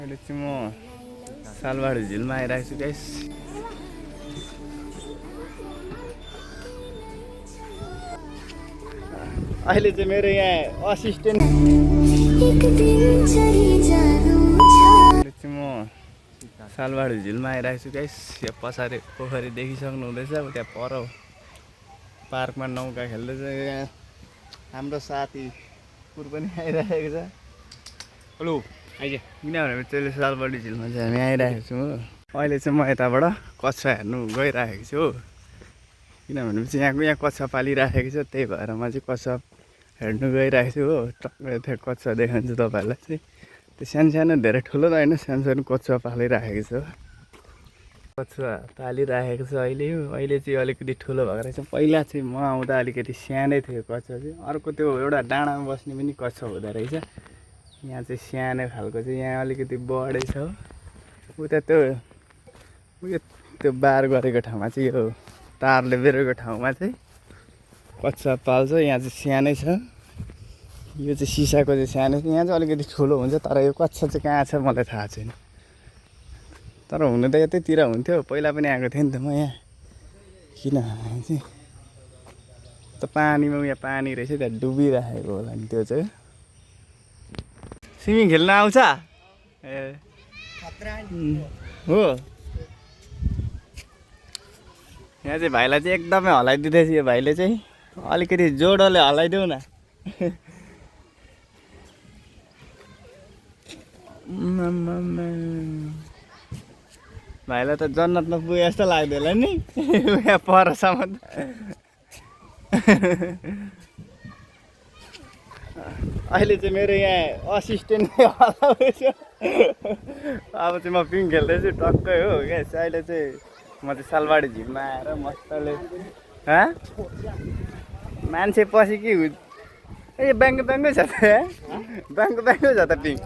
अहिले चाहिँ म सालबारी झिलमा आइरहेको छु गाइस। अहिले चाहिँ मेरो यहाँ असिस्टेन्ट चाहिँ म सालबारी झिलमा आइरहेको छु गाइस। यहाँ पछाडि पोखरी देखिसक्नु हुँदैछ। त्यहाँ पर पार्कमा नौका खेल्दैछ। यहाँ हाम्रो साथी पुर पनि आइरहेको छ। हेलो आइज। किनभने त्यसले सालबारी झिलमा चाहिँ हामी आइरहेको छौँ हो। अहिले चाहिँ म यताबाट कच्छा हेर्नु गइरहेको छु हो। किनभने चाहिँ यहाँ कच्छा पालिराखेको छ, त्यही भएर म चाहिँ कच्छा हेर्नु गइरहेको छु हो। टक्कै त्यो कच्छा देखाउँछु तपाईँहरूलाई चाहिँ। त्यो सानो धेरै ठुलो त होइन, सानो कच्छा पालिराखेको छ। कच्छा पालिराखेको छ अहिले हो। अहिले चाहिँ अलिकति ठुलो भएको रहेछ। पहिला चाहिँ म आउँदा अलिकति सानै थियो कच्छा चाहिँ। अर्को त्यो एउटा डाँडामा बस्ने पनि कच्छा हुँदो रहेछ। यहाँ चाहिँ सानो खालको चाहिँ यहाँ अलिकति बढै छ। उता त्यो बार गरेको ठाउँमा चाहिँ यो तारले बेरेको ठाउँमा चाहिँ कच्छा पाल्छ। यहाँ चाहिँ सानै छ। यो चाहिँ सिसाको चाहिँ सानो छ। यहाँ चाहिँ अलिकति ठुलो हुन्छ, तर यो कच्छा चाहिँ कहाँ छ मलाई थाहा छैन। तर हुनु त यतैतिर हुन्थ्यो। पहिला पनि आएको थिएँ नि त म यहाँ। किनभने चाहिँ त पानीमा यहाँ पानी रहेछ, त्यहाँ डुबिराखेको होला नि त्यो चाहिँ। स्विमिङ खेल्न आउँछ ए हो। यहाँ चाहिँ भाइलाई चाहिँ एकदमै हलाइदिँदैछ। यो भाइले चाहिँ अलिकति जोडोले हलाइदेऊ न। भाइलाई त जन्नतमा पुगे जस्तो लाग्दैन नि यहाँ परसम्म त। अहिले चाहिँ मेरो यहाँ असिस्टेन्ट हलाउँदैछ। अब चाहिँ म पिङ खेल्दैछु टक्कै हो क्या। अहिले चाहिँ म चाहिँ सालबारी झिलमा आएर मजाले मान्छे पछि के हुन्छ। ए ब्याङ्गो छ त ब्याङ्गो छ त पिङ।